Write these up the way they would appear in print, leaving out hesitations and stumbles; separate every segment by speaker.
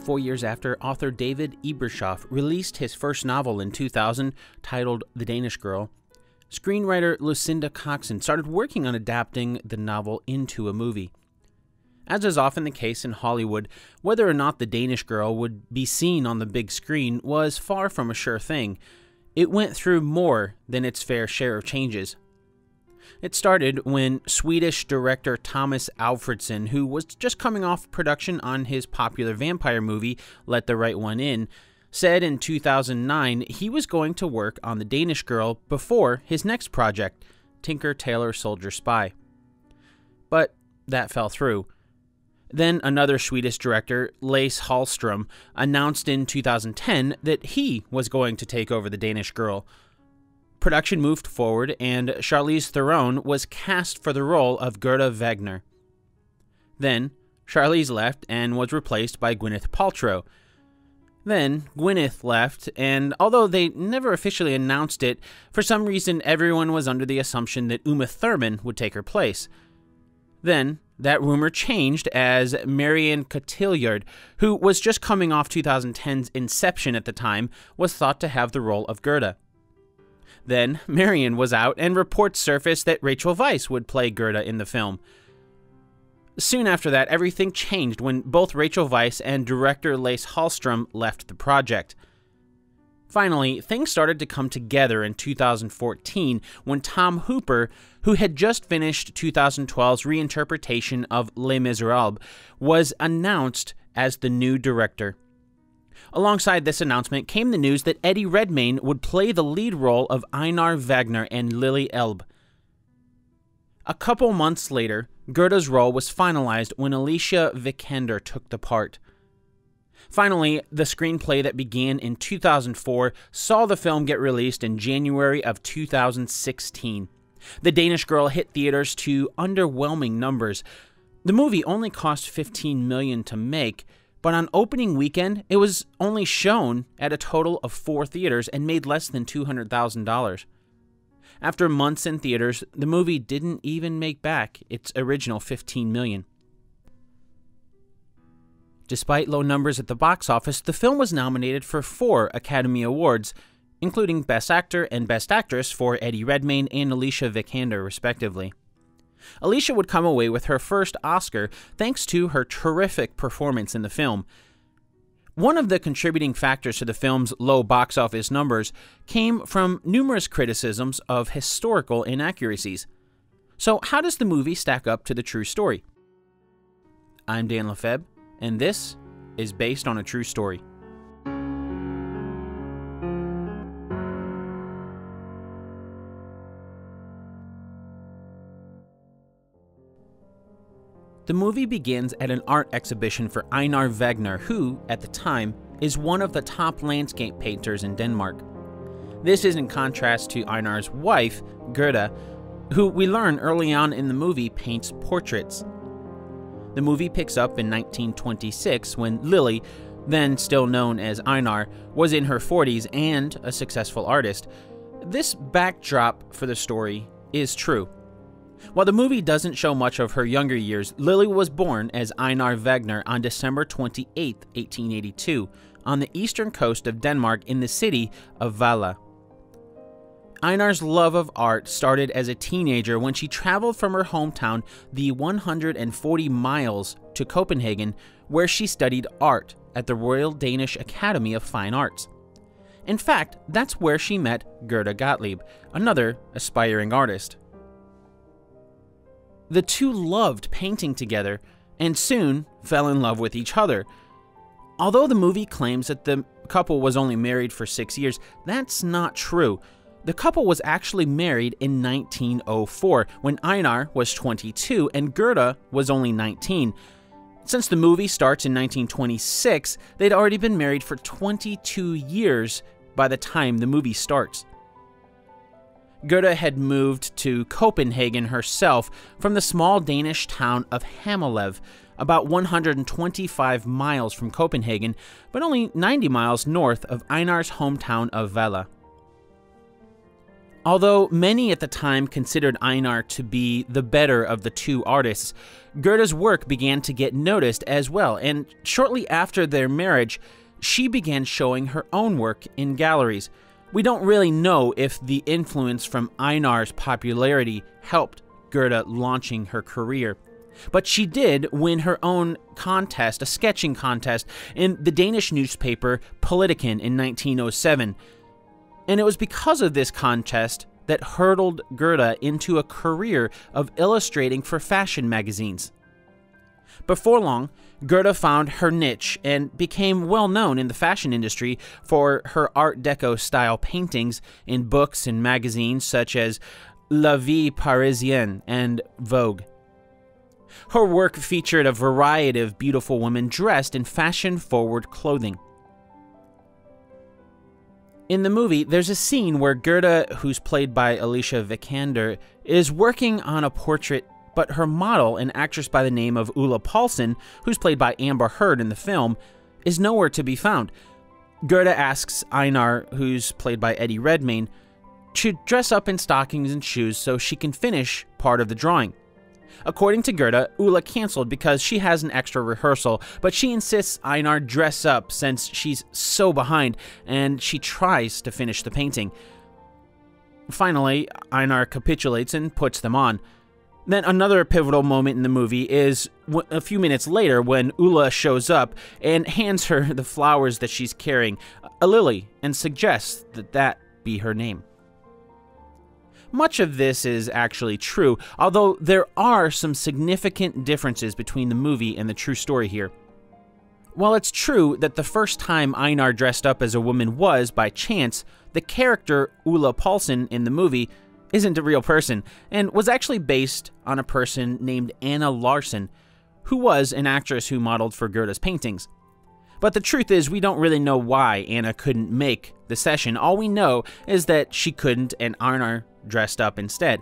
Speaker 1: 4 years after, author David Ebershoff released his first novel in 2000, titled The Danish Girl, screenwriter Lucinda Coxon started working on adapting the novel into a movie. As is often the case in Hollywood, whether or not The Danish Girl would be seen on the big screen was far from a sure thing. It went through more than its fair share of changes. It started when Swedish director Thomas Alfredson, who was just coming off production on his popular vampire movie, Let the Right One In, said in 2009 he was going to work on The Danish Girl before his next project, Tinker Tailor Soldier Spy. But that fell through. Then another Swedish director, Lasse Hallström, announced in 2010 that he was going to take over The Danish Girl. Production moved forward, and Charlize Theron was cast for the role of Gerda Wegener. Then, Charlize left and was replaced by Gwyneth Paltrow. Then, Gwyneth left, and although they never officially announced it, for some reason everyone was under the assumption that Uma Thurman would take her place. Then, that rumor changed as Marion Cotillard, who was just coming off 2010's Inception at the time, was thought to have the role of Gerda. Then, Marion was out, and reports surfaced that Rachel Weisz would play Gerda in the film. Soon after that, everything changed when both Rachel Weisz and director Lasse Hallström left the project. Finally, things started to come together in 2014 when Tom Hooper, who had just finished 2012's reinterpretation of Les Miserables, was announced as the new director. Alongside this announcement came the news that Eddie Redmayne would play the lead role of Einar Wegener and Lili Elbe. A couple months later, Gerda's role was finalized when Alicia Vikander took the part. Finally, the screenplay that began in 2004 saw the film get released in January of 2016. The Danish Girl hit theaters to underwhelming numbers. The movie only cost $15 million to make, but on opening weekend, it was only shown at a total of 4 theaters and made less than $200,000. After months in theaters, the movie didn't even make back its original $15 million. Despite low numbers at the box office, the film was nominated for 4 Academy Awards, including Best Actor and Best Actress for Eddie Redmayne and Alicia Vikander, respectively. Alicia would come away with her first Oscar thanks to her terrific performance in the film. One of the contributing factors to the film's low box office numbers came from numerous criticisms of historical inaccuracies. So how does the movie stack up to the true story? I'm Dan Lefebvre, and this is based on a true story. The movie begins at an art exhibition for Einar Wegener, who, at the time, is one of the top landscape painters in Denmark. This is in contrast to Einar's wife, Gerda, who we learn early on in the movie paints portraits. The movie picks up in 1926 when Lili, then still known as Einar, was in her 40s and a successful artist. This backdrop for the story is true. While the movie doesn't show much of her younger years, Lili was born as Einar Wegener on December 28, 1882, on the eastern coast of Denmark in the city of Valla. Einar's love of art started as a teenager when she traveled from her hometown the 140 miles to Copenhagen, where she studied art at the Royal Danish Academy of Fine Arts. In fact, that's where she met Gerda Gottlieb, another aspiring artist. The two loved painting together and soon fell in love with each other. Although the movie claims that the couple was only married for 6 years, that's not true. The couple was actually married in 1904, when Einar was 22 and Gerda was only 19. Since the movie starts in 1926, they'd already been married for 22 years by the time the movie starts. Gerda had moved to Copenhagen herself from the small Danish town of Hammerlev, about 125 miles from Copenhagen, but only 90 miles north of Einar's hometown of Valla. Although many at the time considered Einar to be the better of the two artists, Gerda's work began to get noticed as well, and shortly after their marriage, she began showing her own work in galleries. We don't really know if the influence from Einar's popularity helped Gerda launching her career, but she did win her own contest, a sketching contest, in the Danish newspaper Politiken in 1907. And it was because of this contest that hurtled Gerda into a career of illustrating for fashion magazines. Before long, Gerda found her niche and became well known in the fashion industry for her Art Deco style paintings in books and magazines such as La Vie Parisienne and Vogue. Her work featured a variety of beautiful women dressed in fashion-forward clothing. In the movie, there's a scene where Gerda, who's played by Alicia Vikander, is working on a portrait, but her model, an actress by the name of Ulla Paulsen, who's played by Amber Heard in the film, is nowhere to be found. Gerda asks Einar, who's played by Eddie Redmayne, to dress up in stockings and shoes so she can finish part of the drawing. According to Gerda, Ulla canceled because she has an extra rehearsal, but she insists Einar dress up since she's so behind, and she tries to finish the painting. Finally, Einar capitulates and puts them on. Then another pivotal moment in the movie is a few minutes later when Ulla shows up and hands her the flowers that she's carrying, a lily, and suggests that that be her name. Much of this is actually true, although there are some significant differences between the movie and the true story here. While it's true that the first time Einar dressed up as a woman was by chance, the character Ulla Paulsen in the movie isn't a real person, and was actually based on a person named Anna Larsson, who was an actress who modeled for Gerda's paintings. But the truth is, we don't really know why Anna couldn't make the session. All we know is that she couldn't, and Einar dressed up instead.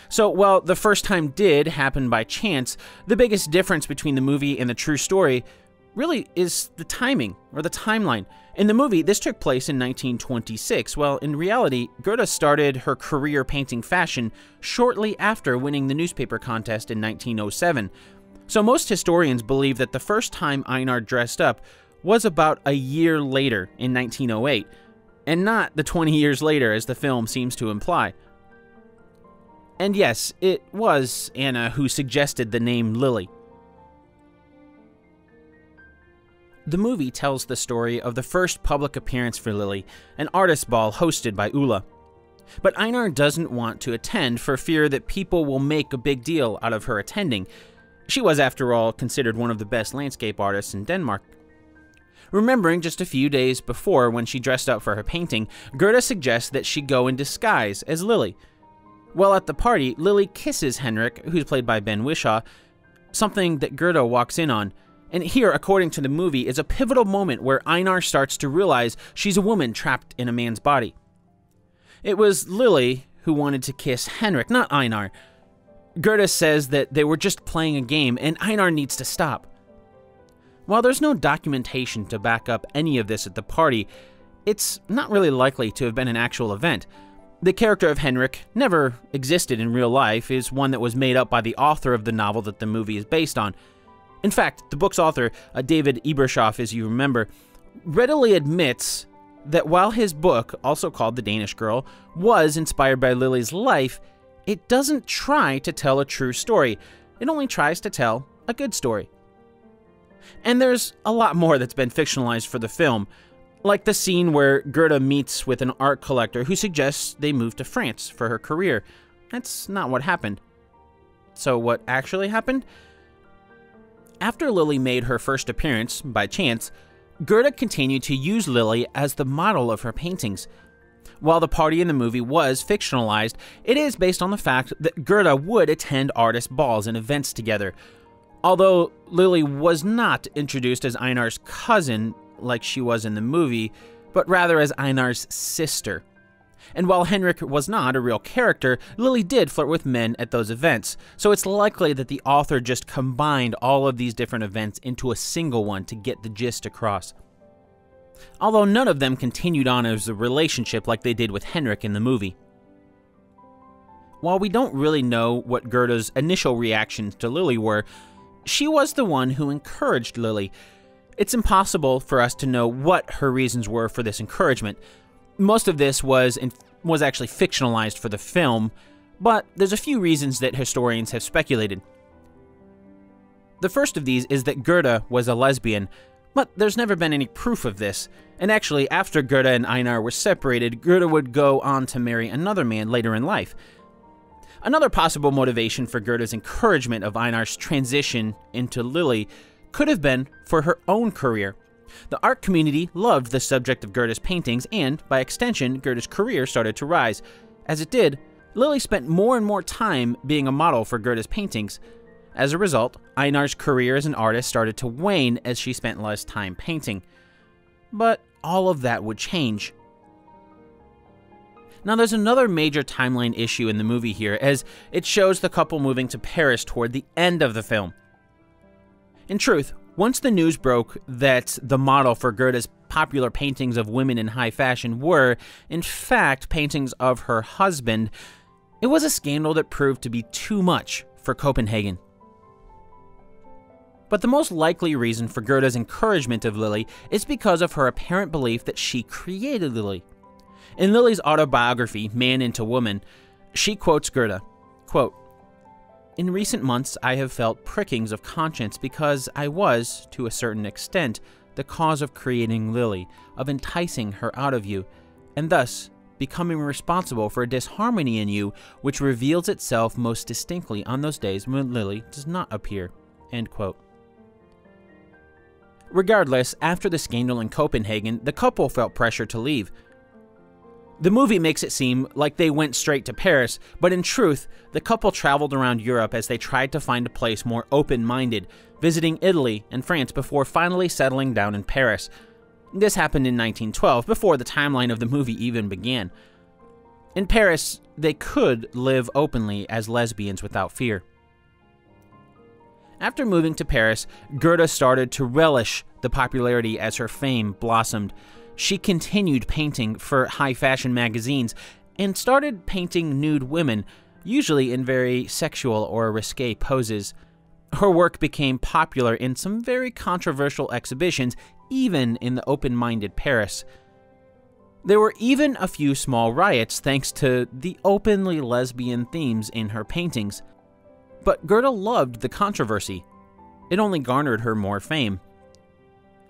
Speaker 1: So while the first time did happen by chance, the biggest difference between the movie and the true story really is the timing, or the timeline. In the movie, this took place in 1926, while in reality, Gerda started her career painting fashion shortly after winning the newspaper contest in 1907. So most historians believe that the first time Einar dressed up was about a year later in 1908, and not the 20 years later as the film seems to imply. And yes, it was Anna who suggested the name Lily. The movie tells the story of the first public appearance for Lily, an artist ball hosted by Ulla. But Einar doesn't want to attend for fear that people will make a big deal out of her attending. She was, after all, considered one of the best landscape artists in Denmark. Remembering just a few days before when she dressed up for her painting, Gerda suggests that she go in disguise as Lily. While at the party, Lily kisses Henrik, who's played by Ben Whishaw, something that Gerda walks in on. And here, according to the movie, is a pivotal moment where Einar starts to realize she's a woman trapped in a man's body. It was Lily who wanted to kiss Henrik, not Einar. Gerda says that they were just playing a game and Einar needs to stop. While there's no documentation to back up any of this at the party, it's not really likely to have been an actual event. The character of Henrik never existed in real life, is one that was made up by the author of the novel that the movie is based on. In fact, the book's author, David Ebershoff, as you remember, readily admits that while his book, also called The Danish Girl, was inspired by Lily's life, it doesn't try to tell a true story. It only tries to tell a good story. And there's a lot more that's been fictionalized for the film, like the scene where Gerda meets with an art collector who suggests they move to France for her career. That's not what happened. So what actually happened? After Lily made her first appearance, by chance, Gerda continued to use Lily as the model of her paintings. While the party in the movie was fictionalized, it is based on the fact that Gerda would attend artist balls and events together. Although Lily was not introduced as Einar's cousin like she was in the movie, but rather as Einar's sister. And while Henrik was not a real character, Lily did flirt with men at those events, so it's likely that the author just combined all of these different events into a single one to get the gist across. Although none of them continued on as a relationship like they did with Henrik in the movie. while we don't really know what Gerda's initial reactions to Lili were, she was the one who encouraged Lili. It's impossible for us to know what her reasons were for this encouragement. Most of this was actually fictionalized for the film, but there's a few reasons that historians have speculated. The first of these is that Gerda was a lesbian, but there's never been any proof of this. And actually, after Gerda and Einar were separated, Gerda would go on to marry another man later in life. Another possible motivation for Gerda's encouragement of Einar's transition into Lili could have been for her own career. The art community loved the subject of Gerda's paintings, and, by extension, Gerda's career started to rise. As it did, Lili spent more and more time being a model for Gerda's paintings. As a result, Einar's career as an artist started to wane as she spent less time painting. But all of that would change. Now, there's another major timeline issue in the movie here, as it shows the couple moving to Paris toward the end of the film. In truth, once the news broke that the model for Gerda's popular paintings of women in high fashion were, in fact, paintings of her husband, it was a scandal that proved to be too much for Copenhagen. But the most likely reason for Gerda's encouragement of Lili is because of her apparent belief that she created Lili. In Lili's autobiography, Man into Woman, she quotes Gerda, quote, "In recent months, I have felt prickings of conscience because I was, to a certain extent, the cause of creating Lili, of enticing her out of you, and thus becoming responsible for a disharmony in you which reveals itself most distinctly on those days when Lili does not appear." End quote. Regardless, after the scandal in Copenhagen, the couple felt pressure to leave. The movie makes it seem like they went straight to Paris, but in truth, the couple traveled around Europe as they tried to find a place more open-minded, visiting Italy and France before finally settling down in Paris. This happened in 1912, before the timeline of the movie even began. In Paris, they could live openly as lesbians without fear. After moving to Paris, Gerda started to relish the popularity as her fame blossomed. She continued painting for high-fashion magazines and started painting nude women, usually in very sexual or risque poses. Her work became popular in some very controversial exhibitions, even in the open-minded Paris. There were even a few small riots thanks to the openly lesbian themes in her paintings. But Gerda loved the controversy. It only garnered her more fame.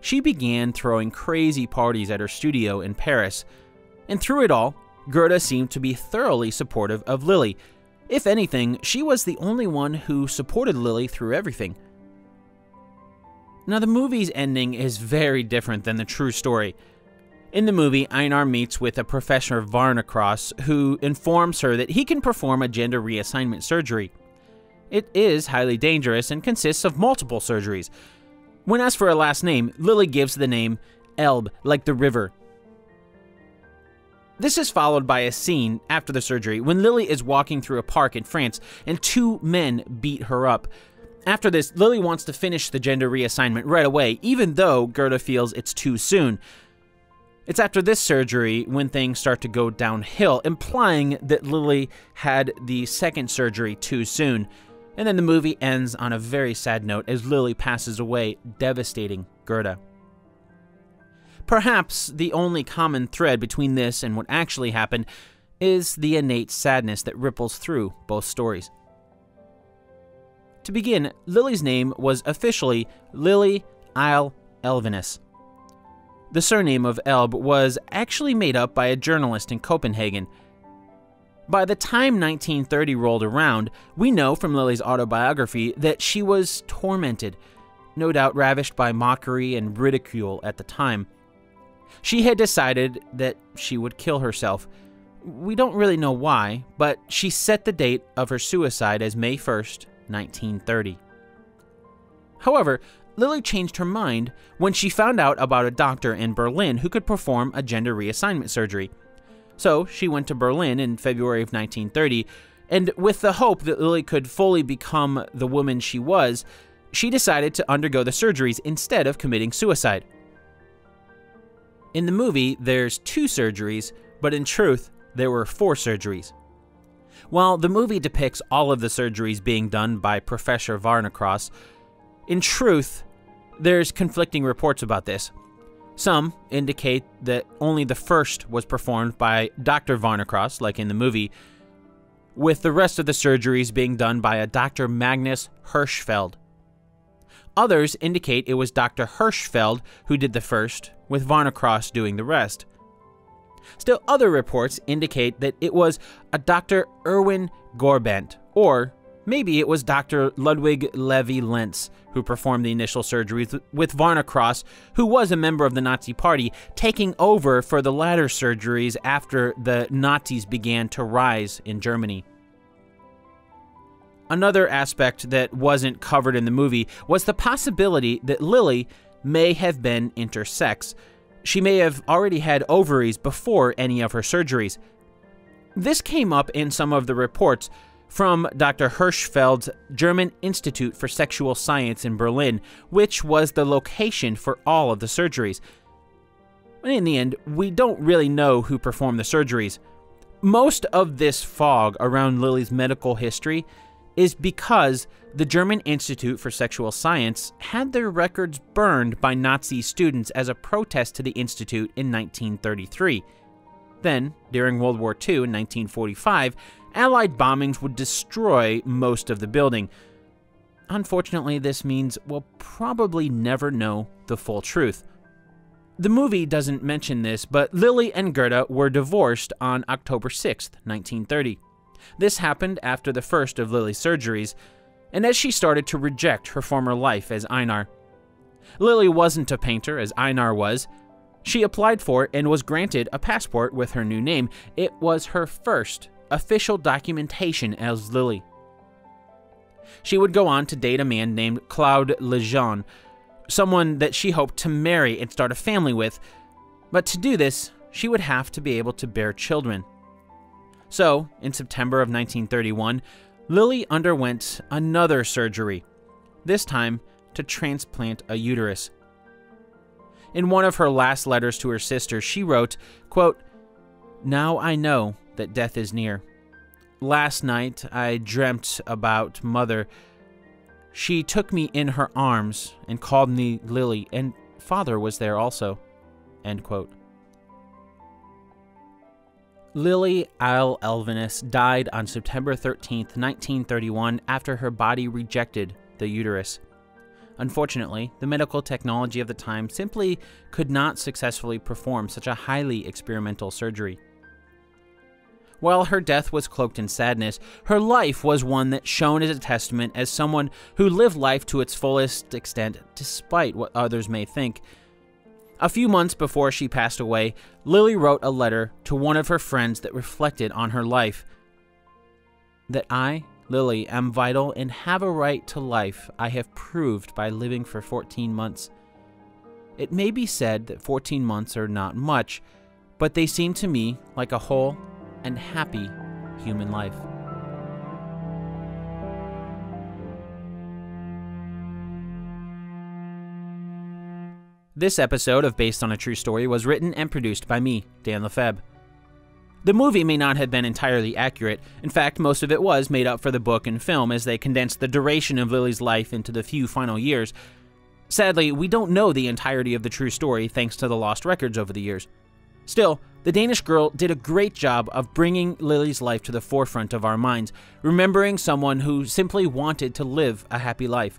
Speaker 1: She began throwing crazy parties at her studio in Paris, and through it all, Gerda seemed to be thoroughly supportive of Lili. If anything, she was the only one who supported Lili through everything. Now, the movie's ending is very different than the true story. In the movie, Einar meets with a Professor Varnacross who informs her that he can perform a gender reassignment surgery. It is highly dangerous and consists of multiple surgeries. When asked for a last name, Lili gives the name Elbe, like the river. This is followed by a scene after the surgery when Lili is walking through a park in France and two men beat her up. After this, Lili wants to finish the gender reassignment right away, even though Gerda feels it's too soon. It's after this surgery when things start to go downhill, implying that Lili had the second surgery too soon. And then the movie ends on a very sad note as Lili passes away, devastating Gerda. Perhaps the only common thread between this and what actually happened is the innate sadness that ripples through both stories. To begin, Lili's name was officially Lili Isle Elveness. The surname of Elbe was actually made up by a journalist in Copenhagen. By the time 1930 rolled around, we know from Lili's autobiography that she was tormented, no doubt ravished by mockery and ridicule at the time. She had decided that she would kill herself. We don't really know why, but she set the date of her suicide as May 1st, 1930. However, Lili changed her mind when she found out about a doctor in Berlin who could perform a gender reassignment surgery. So she went to Berlin in February of 1930, and with the hope that Lili could fully become the woman she was, she decided to undergo the surgeries instead of committing suicide. In the movie, there's 2 surgeries, but in truth, there were 4 surgeries. While the movie depicts all of the surgeries being done by Professor Varnacross, in truth, there's conflicting reports about this. Some indicate that only the first was performed by Dr. Varnacross, like in the movie, with the rest of the surgeries being done by a Dr. Magnus Hirschfeld. Others indicate it was Dr. Hirschfeld who did the first, with Varnacross doing the rest. Still, other reports indicate that it was a Dr. Erwin Gorbent, or maybe it was Dr. Ludwig Levi-Lenz who performed the initial surgeries, with Varnacross, who was a member of the Nazi Party, taking over for the latter surgeries after the Nazis began to rise in Germany. Another aspect that wasn't covered in the movie was the possibility that Lili may have been intersex. She may have already had ovaries before any of her surgeries. This came up in some of the reports from Dr. Hirschfeld's German Institute for Sexual Science in Berlin, which was the location for all of the surgeries. In the end, we don't really know who performed the surgeries. Most of this fog around Lili's medical history is because the German Institute for Sexual Science had their records burned by Nazi students as a protest to the institute in 1933. Then, during World War II in 1945, Allied bombings would destroy most of the building. Unfortunately, this means we'll probably never know the full truth. The movie doesn't mention this, but Lili and Gerda were divorced on October 6, 1930. This happened after the first of Lili's surgeries, and as she started to reject her former life as Einar. Lili wasn't a painter, as Einar was. She applied for and was granted a passport with her new name. It was her first official documentation as Lili. She would go on to date a man named Claude Lejeune, someone that she hoped to marry and start a family with, but to do this, she would have to be able to bear children. So, in September of 1931, Lili underwent another surgery, this time to transplant a uterus. In one of her last letters to her sister, she wrote, quote, "Now I know that death is near. Last night I dreamt about Mother. She took me in her arms and called me Lili, and Father was there also." End quote. Lili Elvenes died on September 13, 1931, after her body rejected the uterus. Unfortunately, the medical technology of the time simply could not successfully perform such a highly experimental surgery. While her death was cloaked in sadness, her life was one that shone as a testament as someone who lived life to its fullest extent, despite what others may think. A few months before she passed away, Lili wrote a letter to one of her friends that reflected on her life. "That I, Lili, am vital and have a right to life I have proved by living for 14 months. It may be said that 14 months are not much, but they seem to me like a whole and happy human life." This episode of Based on a True Story was written and produced by me, Dan Lefebvre. The movie may not have been entirely accurate. In fact, most of it was made up for the book and film as they condensed the duration of Lili's life into the few final years. Sadly, we don't know the entirety of the true story thanks to the lost records over the years. Still, the Danish Girl did a great job of bringing Lili's life to the forefront of our minds, remembering someone who simply wanted to live a happy life.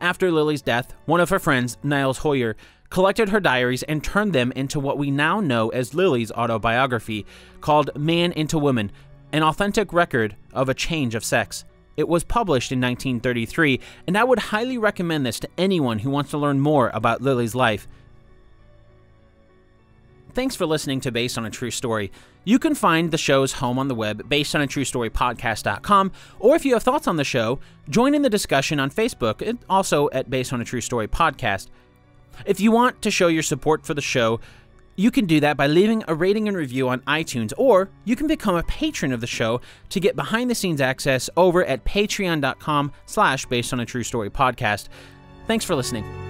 Speaker 1: After Lili's death, one of her friends, Niels Hoyer, collected her diaries and turned them into what we now know as Lili's autobiography, called Man into Woman, an authentic record of a change of sex. It was published in 1933, and I would highly recommend this to anyone who wants to learn more about Lili's life. Thanks for listening to Based on a True Story. You can find the show's home on the web, basedonatruestorypodcast.com, or if you have thoughts on the show, join in the discussion on Facebook and also at Based on a True Story Podcast. If you want to show your support for the show, you can do that by leaving a rating and review on iTunes, or you can become a patron of the show to get behind-the-scenes access over at patreon.com/basedonatruestorypodcast. Thanks for listening.